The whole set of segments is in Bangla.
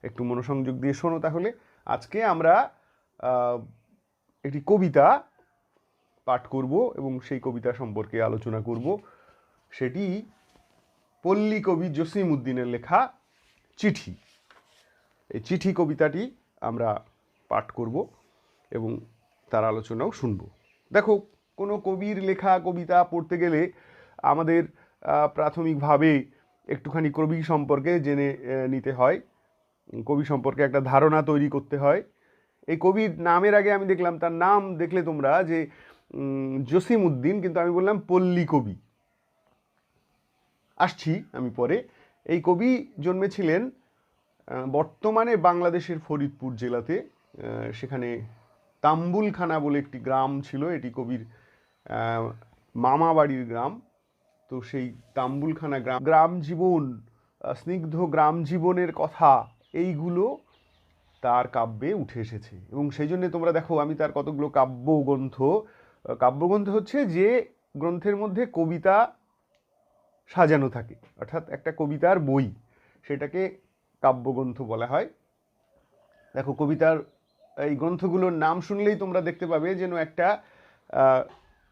একটু মনোসংযোগ দিয়ে শোনো তাহলে। আজকে আমরা একটি কবিতা পাঠ করব এবং সেই কবিতা সম্পর্কে আলোচনা করব। সেটি পল্লী কবি জসিম উদ্দিনের লেখা চিঠি। এই চিঠি কবিতাটি আমরা পাঠ করব এবং তার আলোচনাও শুনব। দেখো, কোনো কবির লেখা কবিতা পড়তে গেলে আমাদের প্রাথমিকভাবে একটুখানি কবি সম্পর্কে জেনে নিতে হয়, কবি সম্পর্কে একটা ধারণা তৈরি করতে হয়। এই কবির নামের আগে আমি দেখলাম, তার নাম দেখলে তোমরা যে জসিম উদ্দিন, কিন্তু আমি বললাম পল্লী কবি। আসছি আমি পরে। এই কবি জন্মেছিলেন বর্তমানে বাংলাদেশের ফরিদপুর জেলাতে। সেখানে তাম্বুলখানা বলে একটি গ্রাম ছিল, এটি কবির মামা বাড়ির গ্রাম। তো সেই তাম্বুলখানা গ্রাম জীবন, স্নিগ্ধ গ্রাম জীবনের কথা, এইগুলো তার কাব্যে উঠে এসেছে। এবং সেই জন্যে তোমরা দেখো, আমি তার কতগুলো কাব্যগ্রন্থ হচ্ছে যে গ্রন্থের মধ্যে কবিতা সাজানো থাকে, অর্থাৎ একটা কবিতার বই, সেটাকে কাব্যগ্রন্থ বলা হয়। দেখো, কবিতার এই গ্রন্থগুলোর নাম শুনলেই তোমরা দেখতে পাবে যেন একটা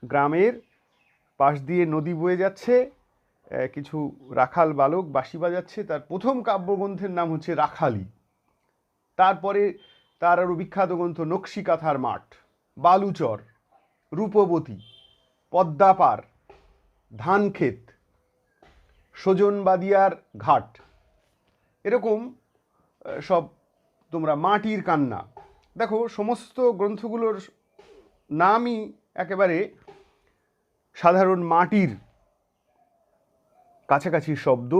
গ্রামের পাশ দিয়ে নদী বয়ে যাচ্ছে, কিছু রাখাল বালক বাঁশি বাজাচ্ছে। তার প্রথম কাব্যগ্রন্থের নাম হচ্ছে রাখালি। তারপরে তার আরও বিখ্যাত গ্রন্থ নকশিকাথার মাঠ, বালুচর, রূপবতী, পদ্মাপার, ধানক্ষেত, সজনবাদিয়ার ঘাট, এরকম সব তোমরা, মাটির কান্না। দেখো, সমস্ত গ্রন্থগুলোর নামই একেবারে সাধারণ মাটির কাছাকাছি শব্দ,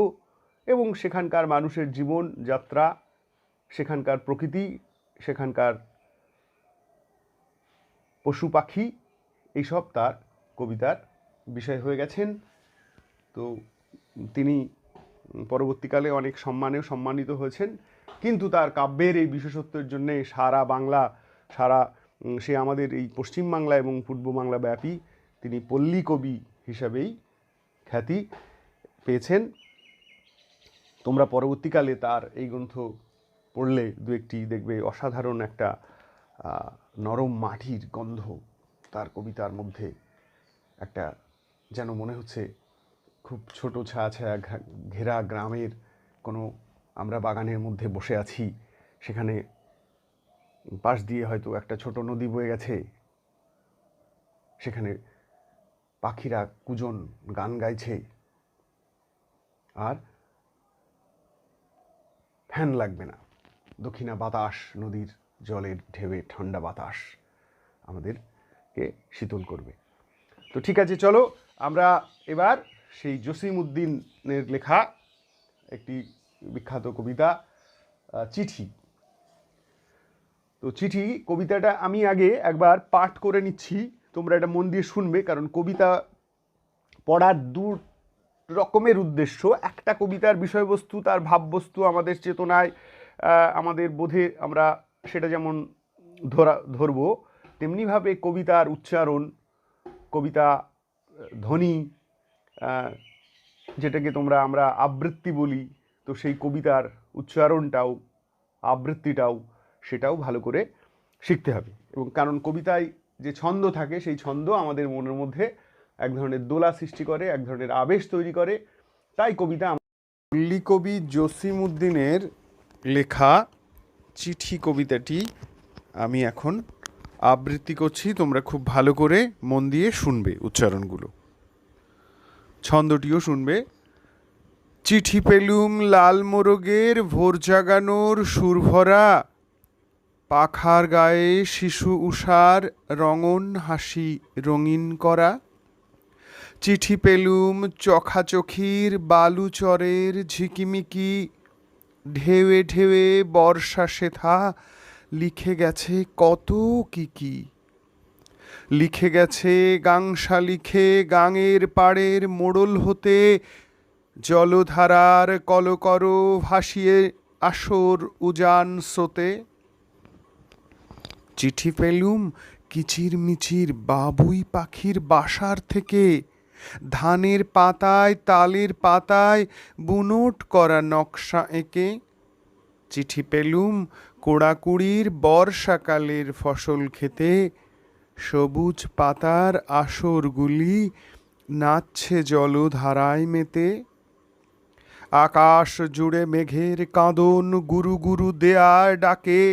এবং সেখানকার মানুষের জীবন যাত্রা, সেখানকার প্রকৃতি, সেখানকার পশু পাখি, এইসব তার কবিতার বিষয় হয়ে গেছেন। তো তিনি পরবর্তীকালে অনেক সম্মানেও সম্মানিত হয়েছেন, কিন্তু তার কাব্যের এই বিশেষত্বের জন্যে সারা বাংলা, সে আমাদের এই পশ্চিমবাংলা এবং পূর্ব বাংলা ব্যাপী তিনি পল্লী কবি হিসাবেই খ্যাতি পেয়েছেন। তোমরা পরবর্তীকালে তার এই গ্রন্থ পড়লে দু একটি দেখবে অসাধারণ একটা নরম মাটির গন্ধ তার কবিতার মধ্যে, একটা যেন মনে হচ্ছে খুব ছোট ছায়া ছায়া ঘেরা গ্রামের কোনো আমরা বাগানের মধ্যে বসে আছি, সেখানে পাশ দিয়ে হয়তো একটা ছোট নদী বয়ে গেছে, সেখানে পাখিরা কুজন গান গাইছে, আর ফ্যান লাগবে না, দক্ষিণা বাতাস, নদীর জলের ঢেউয়ে ঠান্ডা বাতাস আমাদেরকে শীতল করবে। তো ঠিক আছে, চলো আমরা এবার সেই জসিম উদ্দিনের লেখা একটি বিখ্যাত কবিতা চিঠি। তো চিঠি কবিতাটা আমি আগে একবার পাঠ করে নিচ্ছি, তোমরা এটা মন দিয়ে শুনবে, কারণ কবিতা পড়ার দু রকমের উদ্দেশ্য। একটা, কবিতার বিষয়বস্তু, তার ভাববস্তু আমাদের চেতনায়, আমাদের বোধে আমরা সেটা যেমন ধরব, তেমনিভাবে কবিতার উচ্চারণ, কবিতা ধ্বনি, যেটাকে আমরা আবৃত্তি বলি, তো সেই কবিতার উচ্চারণটাও, আবৃত্তিটাও, সেটাও ভালো করে শিখতে হবে। এবং কারণ কবিতায় যে ছন্দ থাকে, সেই ছন্দ আমাদের মনের মধ্যে এক ধরনের দোলা সৃষ্টি করে, এক ধরনের আবেশ তৈরি করে। তাই কবিতা, পল্লী কবি জসিম উদ্দিনের লেখা চিঠি কবিতাটি আমি এখন আবৃত্তি করছি, তোমরা খুব ভালো করে মন দিয়ে শুনবে, উচ্চারণগুলো, ছন্দটিও শুনবে। চিঠি পেলুম লাল মোরগের ভোর জাগানোর সুরভরা, পাখার গায়ে শিশু উষার রঙন হাসি রঙিন করা। চিঠি পেলুম চোখাচোখির বালুচরের ঝিকিমিকি, ঢেউয়ে ঢেউয়ে বর্ষা সেথা লিখে গেছে কত কি। লিখে গেছে গাংসা লিখে গাঙের পাড়ের মোড়ল হতে, জলধারার কলকর ভাসিয়ে আসর উজান স্রোতে। চিঠি পেলুম কিচির মিচির বাবুই পাখির বাসার থেকে, ধানের পাতায় তালের পাতায় বুনোট করা নকশা এঁকে। চিঠি পেলুম কোড়াকুড়ির বর্ষাকালের ফসল খেতে, সবুজ পাতার আসরগুলি নাচছে জলধারায় মেতে। আকাশ জুড়ে মেঘের কাঁদন গুরু গুরু দেয়ার ডাকে,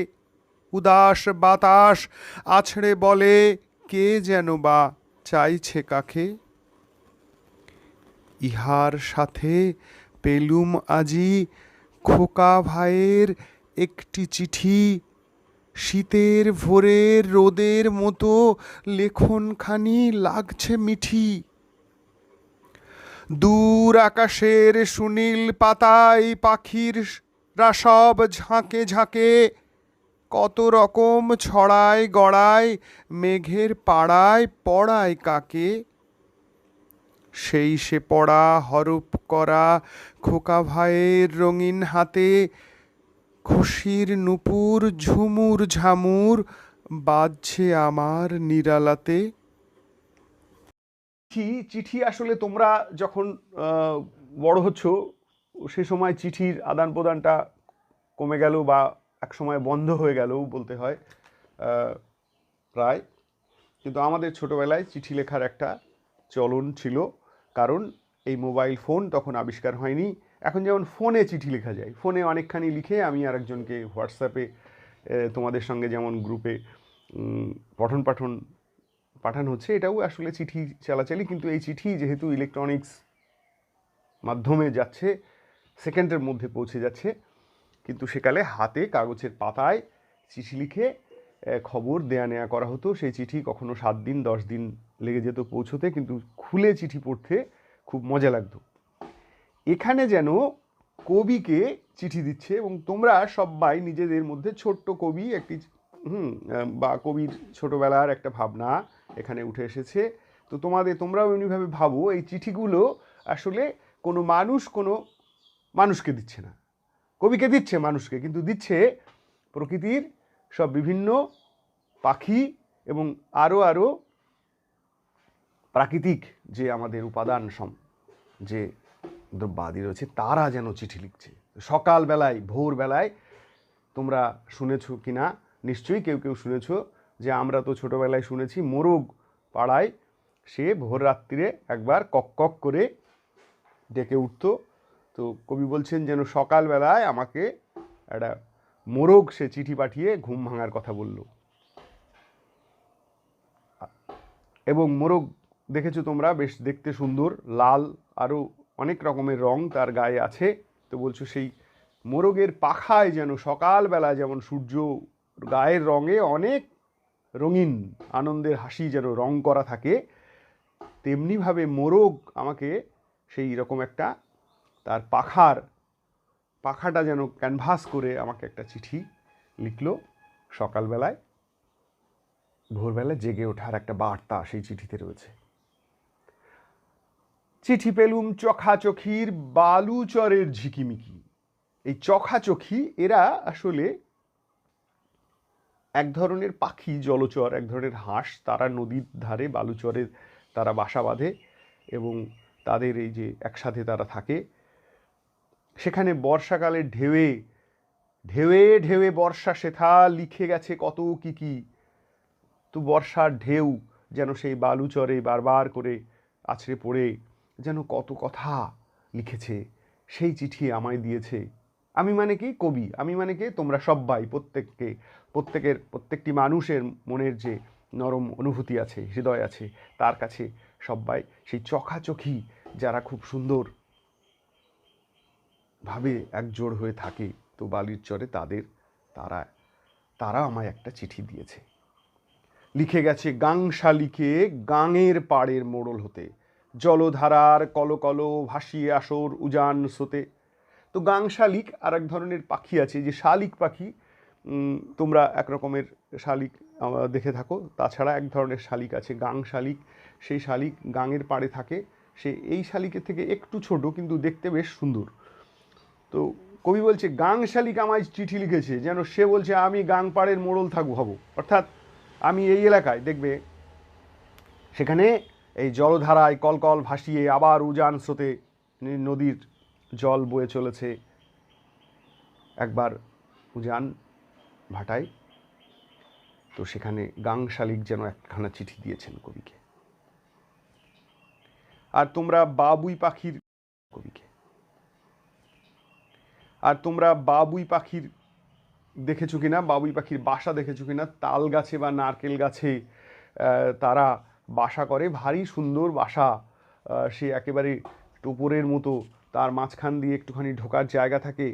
উদাস বাতাস আছড়ে বলে কে যেন বা চাইছে কাকে। ইহার সাথে পেলুম আজি খোকা ভাইয়ের একটি চিঠি, শীতের ভোরের রোদের মতো লেখনখানি লাগছে মিঠি। দূর আকাশের সুনীল পাতায় পাখিরা সব ঝাঁকে ঝাঁকে, কত রকম ছড়ায় গড়ায় মেঘের পাড়ায় পড়ায় কাকে। সেই সে পড়া হরপ করা খোকা ভাইয়ের রঙিন হাতে, খুশির নূপুর ঝুমুর ঝামুর বাজছে আমার নিরালাতে। চিঠি আসলে তোমরা যখন বড় হচ্ছ সে সময় চিঠির আদান প্রদানটা কমে গেল বা এক সময় বন্ধ হয়ে গেল বলতে হয় প্রায়। কিন্তু আমাদের ছোটোবেলায় চিঠি লেখার একটা চলন ছিল, কারণ এই মোবাইল ফোন তখন আবিষ্কার হয়নি। এখন যেমন ফোনে চিঠি লেখা যায়, ফোনে অনেকখানি লিখে আমি আরেকজনকে হোয়াটসঅ্যাপে তোমাদের সঙ্গে যেমন গ্রুপে পঠন পাঠন পাঠানো হচ্ছে, এটাও আসলে চিঠি চালাচালি। কিন্তু এই চিঠি যেহেতু ইলেকট্রনিক্স মাধ্যমে যাচ্ছে, সেকেন্ডের মধ্যে পৌঁছে যাচ্ছে, কিন্তু সেকালে হাতে কাগজের পাতায় চিঠি লিখে খবর দেয়া নেয়া করা হতো। সেই চিঠি কখনো 7 দিন 10 দিন লেগে যেত পৌঁছতে, কিন্তু খুলে চিঠি পড়তে খুব মজা লাগতো। এখানে যেন কবিকে চিঠি দিচ্ছে এবং তোমরা সবাই নিজেদের মধ্যে ছোট্ট কবি একটি বা কবির ছোটবেলার একটা ভাবনা এখানে উঠে এসেছে। তো তোমরাও এমনিভাবে ভাবো এই চিঠিগুলো আসলে কোনো মানুষকে দিচ্ছে না, কবিকে দিচ্ছে মানুষকে, কিন্তু দিচ্ছে প্রকৃতির সব বিভিন্ন পাখি এবং আরও প্রাকৃতিক যে আমাদের উপাদান যে দ্রব্যাদি রয়েছে তারা যেন চিঠি লিখছে। সকালবেলায় ভোরবেলায় তোমরা শুনেছ কি না, নিশ্চয়ই কেউ কেউ শুনেছ যে আমরা তো ছোটোবেলায় শুনেছি মোরগ পাড়ায় সে ভোর রাত্রিরে একবার কক কক করে ডেকে উঠত। তো কবি বলছেন যেন সকালবেলায় আমাকে একটা মোরগ সে চিঠি পাঠিয়ে ঘুম ভাঙার কথা বলল। এবং মোরগ দেখেছো তোমরা, বেশ দেখতে সুন্দর, লাল, আরও অনেক রকমের রং তার গায়ে আছে। তো বলছো সেই মোরগের পাখায় যেন সকালবেলা যেমন সূর্য গায়ের রঙে অনেক রঙিন আনন্দের হাসি যেন রং করা থাকে, তেমনিভাবে মোরগ আমাকে সেই রকম একটা তার পাখাটা যেন ক্যানভাস করে আমাকে একটা চিঠি লিখলো সকালবেলায়। ভোরবেলা জেগে ওঠার একটা বার্তা সেই চিঠিতে রয়েছে। চিঠি পেলুম চোখাচোখির বালুচরের ঝিকিমিকি। এই চোখাচোখি এরা আসলে এক ধরনের পাখি, জলচর, এক ধরনের হাঁস। তারা নদীর ধারে বালুচরে তারা বাসা বাঁধে এবং তাদের এই যে একসাথে তারা থাকে, সেখানে বর্ষাকালে ঢেউয়ে ঢেউয়ে ঢেউয়ে বর্ষা সেথা লিখে গেছে কত কি। তো বর্ষার ঢেউ যেন সেই বালুচরে বারবার করে আছড়ে পড়ে যেন কত কথা লিখেছে, সেই চিঠি আমায় দিয়েছে। আমি মানে কি কবি, আমি মানে কি তোমরা সবাই, প্রত্যেকটি মানুষের মনের যে নরম অনুভূতি আছে, হৃদয় আছে, তার কাছে সবাই সেই চোখাচোখি যারা খুব সুন্দর ভাবে একজোড় হয়ে থাকে। তো বালির চরে তারা আমায় একটা চিঠি দিয়েছে। লিখে গেছে গাংশালিকে গাঙের পাড়ের মোড়ল হতে, জলধারার কলকল ভাসিয়ে আসর উজান স্রোতে। তো গাংশালিক আর এক ধরনের পাখি আছে, যে শালিক পাখি, তোমরা এক রকমের শালিক দেখে থাকো, তাছাড়া এক ধরনের শালিক আছে গাং শালিক। সেই শালিক গাঙের পাড়ে থাকে, সে এই শালিকের থেকে একটু ছোট কিন্তু দেখতে বেশ সুন্দর। তো কবি বলছে গাং শালিক আমায় চিঠি লিখেছে, যেন সে বলছে আমি গাং পাড়ের মোড়ল হব, অর্থাৎ আমি এই এলাকায় দেখবে সেখানে এই জলধারায় কলকল ভাসিয়ে আবার উজান স্রোতে নদীর জল বয়ে চলেছে, একবার উজান ভাটায়। তো সেখানে গাং শালিক যেন একখানা চিঠি দিয়েছেন কবিকে। আর তোমরা বাবুই পাখির কবিকে আর তোমরা বাবুই পাখির দেখেছো কিনা, বাবুই পাখির বাসা দেখেছো কিনা? তাল গাছে বা নারকেল গাছে তারা বাসা করে, ভারী সুন্দর বাসা। সে একেবারে টোপরের মতো, তার মাঝখান দিয়ে একটুখানি ঢোকার জায়গা থাকে।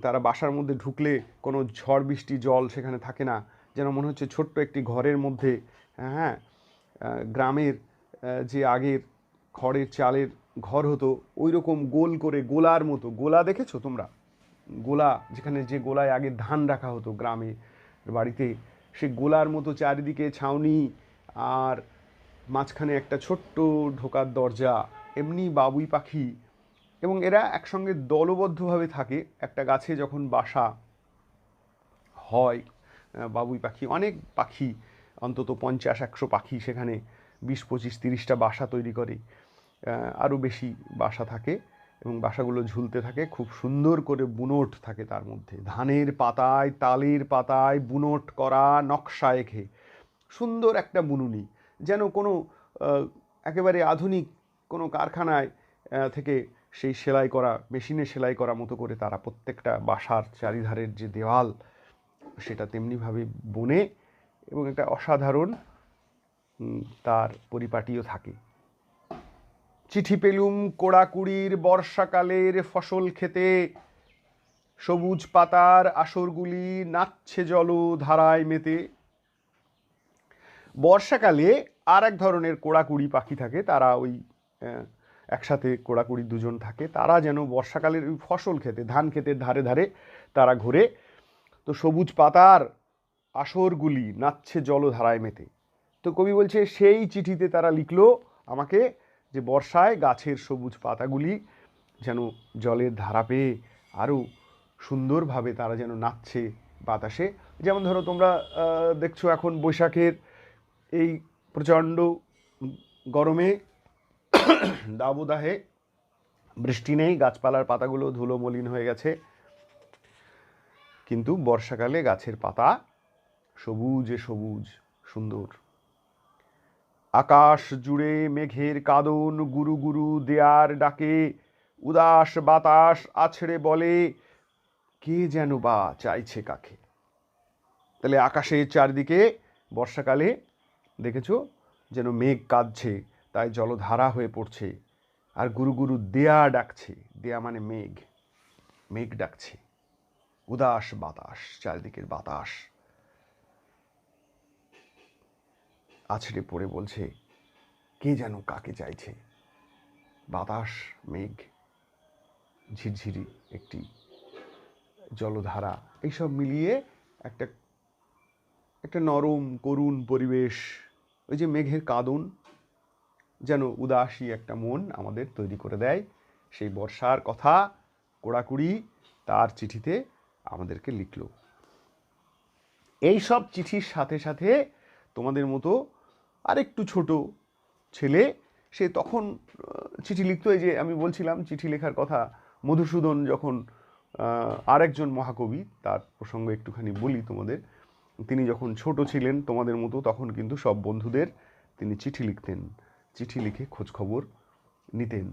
তারা বাসার মধ্যে ঢুকলে কোনো ঝড় বৃষ্টি জল সেখানে থাকে না, যেন মনে হচ্ছে ছোট্ট একটি ঘরের মধ্যে। হ্যাঁ, গ্রামের যে আগের খড়ের চালের ঘর হতো, ওই রকম গোল করে গোলার মতো। গোলা দেখেছো তোমরা? গোলা, যেখানে যে গোলায় আগে ধান রাখা হতো গ্রামে বাড়িতে, সে গোলার মতো চারিদিকে ছাউনি, আর মাঝখানে একটা ছোট্ট ঢোকার দরজা। এমনি বাবুই পাখি, এবং এরা একসঙ্গে দলবদ্ধভাবে থাকে একটা গাছে যখন বাসা হয়। বাবুই পাখি, অনেক পাখি, অন্তত 50-100 পাখি সেখানে 20-25-30টা বাসা তৈরি করে। আরও বেশি বাসা থাকে, এবং বাসাগুলো ঝুলতে থাকে, খুব সুন্দর করে বুনোট থাকে তার মধ্যে। ধানের পাতায়, তালের পাতায় বুনোট করা, নকশা এঁকে সুন্দর একটা বুনুনি, যেন কোনো একেবারে আধুনিক কোনো কারখানায় থেকে সেই সেলাই করা, মেশিনে সেলাই করা মতো করে তারা প্রত্যেকটা বাসার চারিধারের যে দেওয়াল সেটা তেমনিভাবে বুনে, এবং একটা অসাধারণ তার পরিপাটিও থাকে। চিঠি পেলুম কোড়াকুড়ির বর্ষাকালের ফসল খেতে, সবুজ পাতার আসরগুলি নাচছে জলধারায় মেতে। বর্ষাকালে আর এক ধরনের কোড়াকুড়ি পাখি থাকে, তারা ওই একসাথে কোড়াকুড়ি দুজন থাকে, তারা যেন বর্ষাকালের ওই ফসল খেতে, ধান ক্ষেতের ধারে ধারে তারা ঘোরে। তো সবুজ পাতার আসরগুলি নাচছে জলধারায় মেতে। তো কবি বলছে সেই চিঠিতে তারা লিখলো আমাকে, যে বর্ষায় গাছের সবুজ পাতাগুলি যেন জলের ধারা পেয়ে আরও সুন্দরভাবে তারা যেন নাচছে বাতাসে। যেমন ধরো তোমরা দেখছো এখন বৈশাখের এই প্রচণ্ড গরমে, দাবদাহে, বৃষ্টি নেই, গাছপালার পাতাগুলো ধুলো মলিন হয়ে গেছে, কিন্তু বর্ষাকালে গাছের পাতা সবুজে সবুজ সুন্দর। আকাশ জুড়ে মেঘের কাঁদন গুরু গুরু দেয়ার ডাকে, উদাস বাতাস আছড়ে বলে কে যেন বা চাইছে কাকে। তাহলে আকাশের চারদিকে বর্ষাকালে দেখেছো যেন মেঘ কাঁদছে, তাই জলধারা হয়ে পড়ছে, আর গুরু গুরু দেয়া ডাকছে। দেয়া মানে মেঘ, মেঘ ডাকছে। উদাস বাতাস, চারিদিকের বাতাস আছড়ে পড়ে বলছে কে যেন কাকে চাইছে। বাতাস, মেঘ, ঝিরঝিরি একটি জলধারা, এইসব মিলিয়ে একটা একটা নরম করুণ পরিবেশ। ওই যে মেঘের কাঁদন যেন উদাসী একটা মন আমাদের তৈরি করে দেয়। সেই বর্ষার কথা কোড়াকুড়ি তার চিঠিতে আমাদেরকে লিখল। এই সব চিঠির সাথে সাথে তোমাদের মতো আরেকটু ছোট ছেলে, সে তখন চিঠি লিখতো। এই যে আমি বলছিলাম চিঠি লেখার কথা, মধুসূদন যখন আরেকজন মহাকবি, তার প্রসঙ্গ একটুখানি বলি তোমাদের। তিনি যখন ছোট ছিলেন তোমাদের মতো, তখন কিন্তু সব বন্ধুদের তিনি চিঠি লিখতেন, চিঠি লিখে খোঁজ খবর নিতেন।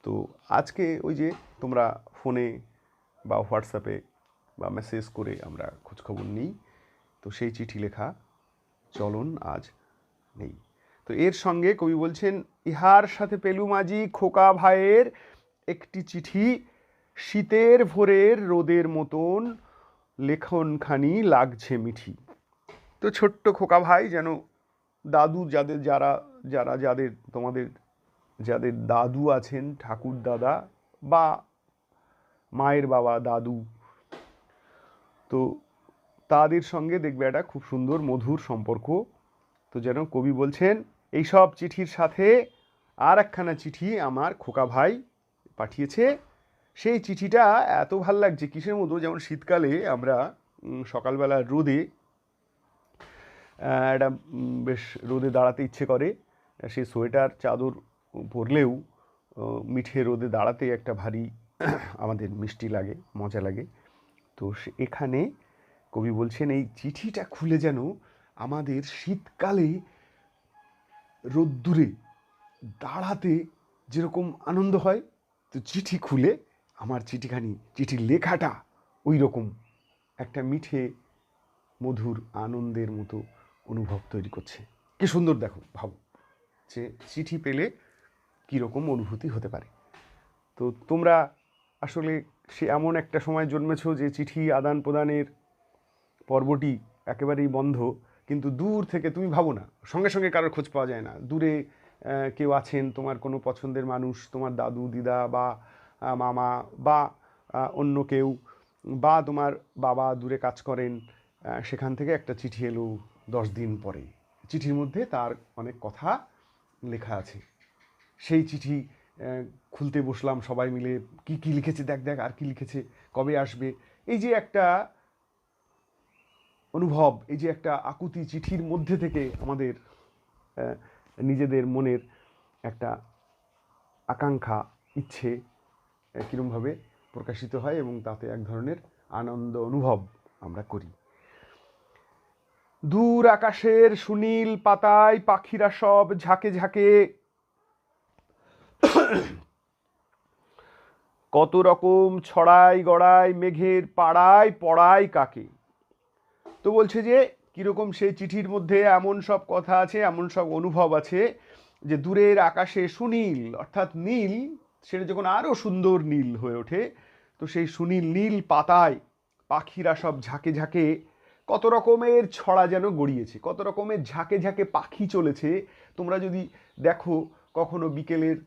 তো আজকে ওই যে তোমরা ফোনে বা হোয়াটসঅ্যাপে বা মেসেজ করে আমরা খোঁজ খবর নিই, তো সেই চিঠি লেখা চলন আজ নেই। তো এর সঙ্গে কবি বলছেন, ইহার সাথে পেলুম আজি খোকা ভাইয়ের একটি চিঠি, শীতের ভোরের রোদের মতন লেখনখানি লাগছে মিঠি। তো ছোট্ট খোকা ভাই যেন দাদু, যাদের তোমাদের যাদের দাদু আছেন, ঠাকুর দাদা বা মায়ের বাবা দাদু, তো তাদের সঙ্গে দেখবে একটা খুব সুন্দর মধুর সম্পর্ক। তো যেন কবি বলছেন এইসব চিঠির সাথে আর একখানা চিঠি আমার খোকা ভাই পাঠিয়েছে। সেই চিঠিটা এত ভাল লাগছে, কিসের মতো, যেমন শীতকালে আমরা সকালবেলা রোদে একটা বেশ রোদে দাঁড়াতে ইচ্ছে করে, সেই সোয়েটার চাদর পরলেও মিঠে রোদে দাঁড়াতে একটা ভারী আমাদের মিষ্টি লাগে, মজা লাগে। তো এখানে কবি বলছেন এই চিঠিটা খুলে যেন আমাদের শীতকালে রোদ্দুরে দাঁড়াতে যেরকম আনন্দ হয়, তো চিঠি খুলে আমার চিঠির লেখাটা ওই রকম একটা মিঠে মধুর আনন্দের মতো অনুভব তৈরি করছে। কি সুন্দর দেখো, ভাবো যে চিঠি পেলে কীরকম অনুভূতি হতে পারে। তো তোমরা আসলে সে এমন একটা সময় জন্মেছো যে চিঠি আদান প্রদানের পর্বটি একেবারেই বন্ধ, কিন্তু দূর থেকে তুমি ভাবো না, সঙ্গে সঙ্গে কারোর খোঁজ পাওয়া যায় না। দূরে কেউ আছেন, তোমার কোনো পছন্দের মানুষ, তোমার দাদু দিদা বা মামা বা অন্য কেউ, বা তোমার বাবা দূরে কাজ করেন, সেখান থেকে একটা চিঠি এলো 10 দিন পরে। চিঠির মধ্যে তার অনেক কথা লেখা আছে। সেই চিঠি খুলতে বসলাম সবাই মিলে, কি কি লিখেছে দেখ দেখ, আর কি লিখেছে, কবে আসবে, এই যে একটা অনুভব, এই যে একটা আকুতি চিঠির মধ্যে থেকে আমাদের নিজেদের মনের একটা আকাঙ্ক্ষা, ইচ্ছে কীরমভাবে প্রকাশিত হয় এবং তাতে এক ধরনের আনন্দ অনুভব আমরা করি। দূর আকাশের সুনীল পাতায় পাখিরা সব ঝাঁকে ঝাঁকে কত রকম ছড়াই গড়াই মেঘের পাড়ায় পড়ায় কাকে। তো বলছে যে কীরকম সেই চিঠির মধ্যে এমন সব কথা আছে, এমন সব অনুভব আছে যে দূরের আকাশে সুনীল অর্থাৎ নীল, সেটা যখন আরও সুন্দর নীল হয়ে ওঠে, তো সেই সুনীল নীল পাতায় পাখিরা সব ঝাঁকে ঝাঁকে কত রকমের ছড়া যেন গড়িয়েছে, কত রকমের ঝাঁকে ঝাঁকে পাখি চলেছে। তোমরা যদি দেখো কখনো বিকেলের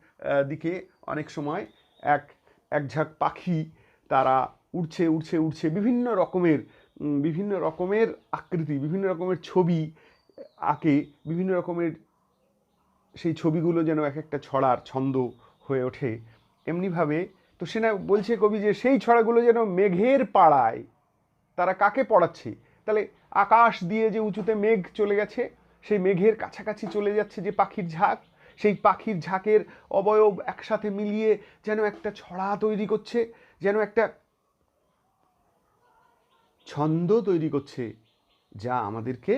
দিকে অনেক সময় এক ঝাঁক পাখি তারা উড়ছে উড়ছে উড়ছে, বিভিন্ন রকমের আকৃতি, বিভিন্ন রকমের ছবি আঁকে, বিভিন্ন রকমের সেই ছবিগুলো যেন এক একটা ছড়ার ছন্দ হয়ে ওঠে এমনিভাবে। তো সেটা বলছে কবি যে সেই ছড়াগুলো যেন মেঘের পাড়ায়, তারা কাকে পড়াচ্ছে, তাহলে আকাশ দিয়ে যে উঁচুতে মেঘ চলে গেছে, সেই মেঘের কাছাকাছি চলে যাচ্ছে যে পাখির ঝাঁক, সেই পাখির ঝাঁকের অবয়ব একসাথে মিলিয়ে যেন একটা ছড়া তৈরি করছে, যেন একটা ছন্দ তৈরি করছে, যা আমাদেরকে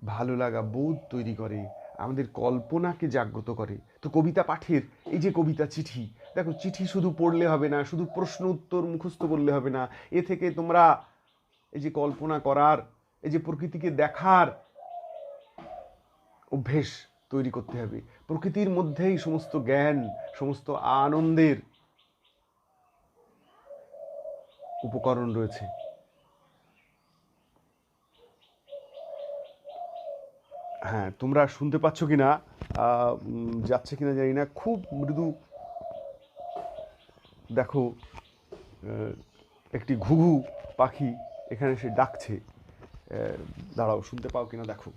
ভালো লাগা বোধ তৈরি করে, আমাদের কল্পনাকে জাগ্রত করে। তো কবিতা পাঠের এই যে কবিতা চিঠি, দেখো চিঠি শুধু পড়লে হবে না, শুধু প্রশ্ন উত্তর মুখস্থ করলে হবে না, এ থেকে তোমরা এই যে কল্পনা করার, এই যে প্রকৃতিকে দেখার অভ্যেস তৈরি করতে হবে। প্রকৃতির মধ্যেই সমস্ত জ্ঞান, সমস্ত আনন্দের উপকরণ রয়েছে। হ্যাঁ, তোমরা শুনতে পাচ্ছ কিনা, যাচ্ছে কিনা জানি না, খুব মৃদু দেখো একটি ঘুঘু পাখি এখানে সে ডাকছে। দাঁড়াও, শুনতে পাও কিনা দেখো।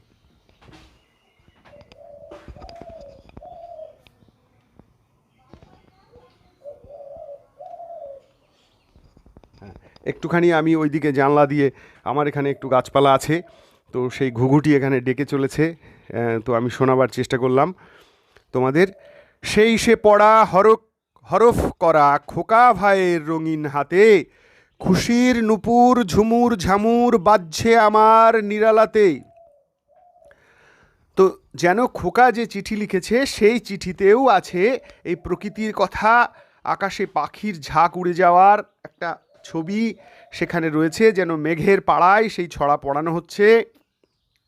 হ্যাঁ, একটুখানি আমি ওইদিকে জানলা দিয়ে, আমার এখানে একটু গাছপালা আছে, তো সেই ঘুঘুটি এখানে ডেকে চলেছে। তো আমি শোনাবার চেষ্টা করলাম তোমাদের। সেই সে পড়া হরফ করা খোকা ভাইয়ের রঙিন হাতে, খুশির নুপুর ঝুমুর ঝামুর বাজছে আমার নিরালাতে। তো যেন খোকা যে চিঠি লিখেছে সেই চিঠিতেও আছে এই প্রকৃতির কথা, আকাশে পাখির ঝাঁক উড়ে যাওয়ার একটা ছবি সেখানে রয়েছে, যেন মেঘের পাড়ায় সেই ছড়া পড়ানো হচ্ছে।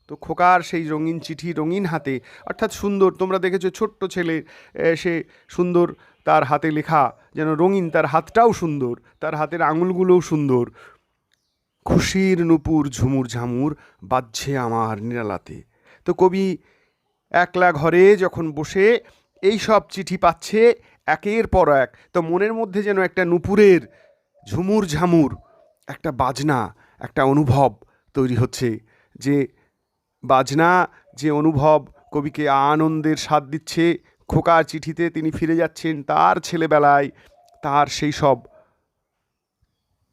তো খোকার সেই রঙিন চিঠি রঙিন হাতে, অর্থাৎ সুন্দর, তোমরা দেখেছো ছোট্ট ছেলে, সে সুন্দর, তার হাতে লেখা যেন রঙিন, তার হাতটাও সুন্দর, তার হাতের আঙুলগুলোও সুন্দর। খুশির নুপুর ঝুমুর ঝামুর বাজছে আমার নিরালাতে। তো কবি একলা ঘরে যখন বসে এই সব চিঠি পাচ্ছে একের পর এক, তো মনের মধ্যে যেন একটা নুপুরের ঝুমুর ঝামুর একটা বাজনা, একটা অনুভব তৈরি হচ্ছে, যে বাজনা, যে অনুভব কবিকে আনন্দের স্বাদ দিচ্ছে। খোকার চিঠিতে তিনি ফিরে যাচ্ছেন তার ছেলেবেলায়, তার সেই সব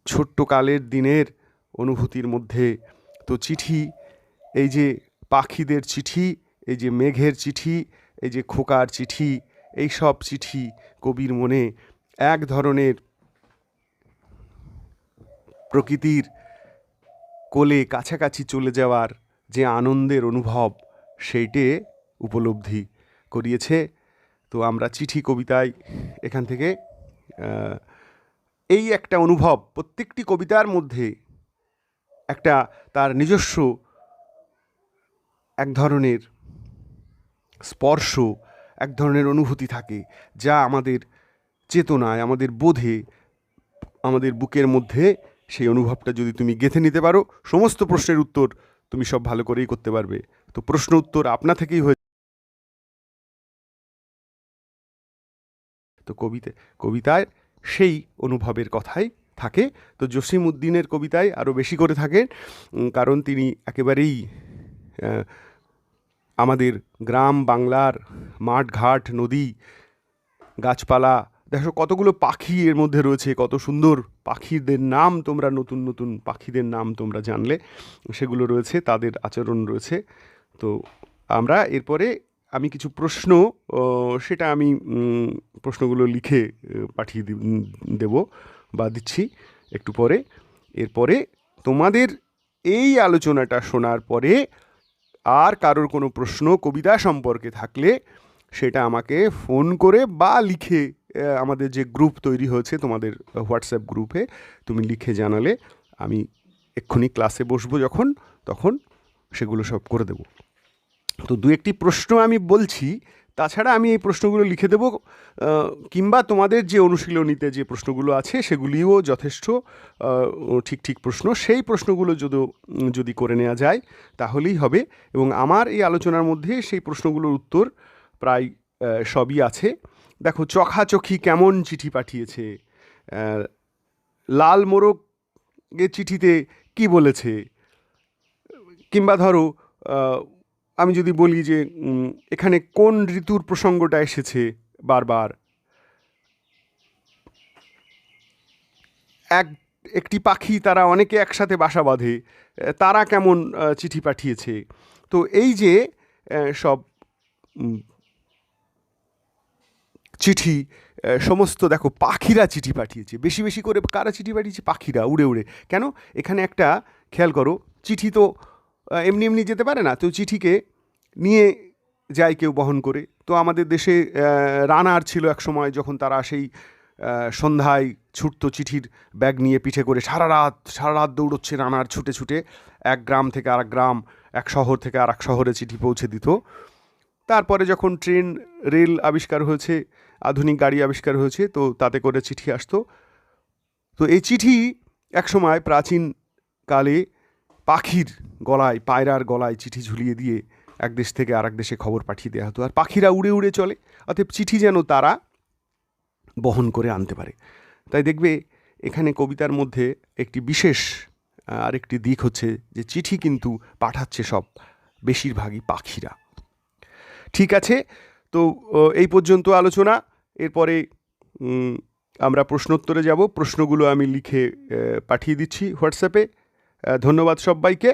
ছোট্ট কালের দিনের অনুভূতির মধ্যে। তো চিঠি, এই যে পাখিদের চিঠি, এই যে মেঘের চিঠি, এই যে খোকার চিঠি, এই সব চিঠি কবির মনে এক ধরনের প্রকৃতির কোলে কাছাকাছি চলে যাওয়ার যে আনন্দের অনুভব সেইটে উপলব্ধি করিয়েছে। তো আমরা চিঠি কবিতায় এখান থেকে এই একটা অনুভব, প্রত্যেকটি কবিতার মধ্যে একটা তার নিজস্ব এক ধরনের স্পর্শ, এক ধরনের অনুভূতি থাকে, যা আমাদের চেতনায়, আমাদের বোধে, আমাদের বুকের মধ্যে সেই অনুভবটা যদি তুমি গেঁথে নিতে পারো, সমস্ত প্রশ্নের উত্তর তুমি সব ভালো করেই করতে পারবে। তো প্রশ্ন উত্তর আপনা থেকেই হয়ে। তো কবিতায় সেই অনুভবের কথাই থাকে। তো জসিম উদ্দিনের কবিতায় আরও বেশি করে থাকে, কারণ তিনি একেবারেই আমাদের গ্রাম বাংলার মাঠ ঘাট নদী গাছপালা, দেখো কতগুলো পাখি এর মধ্যে রয়েছে, কত সুন্দর পাখিদের নাম তোমরা, নতুন নতুন পাখিদের নাম তোমরা জানলে, সেগুলো রয়েছে, তাদের আচরণ রয়েছে। তো আমরা এরপরে আমি কিছু প্রশ্ন, সেটা আমি প্রশ্নগুলো লিখে পাঠিয়ে দেব বা দিচ্ছি একটু পরে। এরপরে তোমাদের এই আলোচনাটা শোনার পরে আর কারোর কোনো প্রশ্ন কবিতা সম্পর্কে থাকলে সেটা আমাকে ফোন করে বা লিখে, আমাদের যে গ্রুপ তৈরি হয়েছে তোমাদের হোয়াটসঅ্যাপ গ্রুপে তুমি লিখে জানালে আমি এক্ষুনি ক্লাসে বসবো যখন, তখন সেগুলো সব করে দেব। তো দু একটি প্রশ্ন আমি বলছি, তাছাড়া আমি এই প্রশ্নগুলো লিখে দেব, কিংবা তোমাদের যে অনুশীলনীতে যে প্রশ্নগুলো আছে সেগুলিও যথেষ্ট ঠিক ঠিক প্রশ্ন, সেই প্রশ্নগুলো যদি করে নেওয়া যায় তাহলেই হবে। এবং আমার এই আলোচনার মধ্যে সেই প্রশ্নগুলোর উত্তর প্রায় সবই আছে। দেখো, চোখাচোখি কেমন চিঠি পাঠিয়েছে, লাল মোরগের চিঠিতে কি বলেছে, কিংবা ধরো আমি যদি বলি যে এখানে কোন ঋতুর প্রসঙ্গটা এসেছে বারবার, একটি পাখি তারা অনেকে একসাথে বাসা বাঁধে, তারা কেমন চিঠি পাঠিয়েছে। তো এই যে সব চিঠি, সমস্ত দেখো পাখিরা চিঠি পাঠিয়েছে, বেশি বেশি করে কারা চিঠি পাঠিয়েছে, পাখিরা উড়ে উড়ে। কেন, এখানে একটা খেয়াল করো, চিঠি তো এমনি এমনি যেতে পারে না, তো চিঠিকে নিয়ে যায় কেউ বহন করে। তো আমাদের দেশে রানার ছিল এক সময়, যখন তারা সেই সন্ধ্যায় ছুটতো চিঠির ব্যাগ নিয়ে পিঠে করে, সারা রাত দৌড়চ্ছে রানার ছুটে ছুটে, এক গ্রাম থেকে আরেক গ্রাম, এক শহর থেকে আরেক শহরে চিঠি পৌঁছে দিত। তারপরে যখন ট্রেন রেল আবিষ্কার হয়েছে, আধুনিক গাড়ি আবিষ্কার হয়েছে, তো তাতে করে চিঠি আসতো। তো এই চিঠি একসময় প্রাচীনকালে পাখির গলায়, পায়রার গলায় চিঠি ঝুলিয়ে দিয়ে এক দেশ থেকে আরেক দেশে খবর পাঠিয়ে দেওয়া হতো, আর পাখিরা উড়ে উড়ে চলে, অতএব চিঠি যেন তারা বহন করে আনতে পারে। তাই দেখবে এখানে কবিতার মধ্যে একটি বিশেষ আরেকটি দিক হচ্ছে যে চিঠি কিন্তু পাঠাচ্ছে সব বেশিরভাগই পাখিরা। ঠিক আছে, তো এই পর্যন্ত আলোচনা। এরপরে আমরা প্রশ্নোত্তরে যাব। প্রশ্নগুলো আমি লিখে পাঠিয়ে দিচ্ছি হোয়াটসঅ্যাপে। ধন্যবাদ সবাইকে।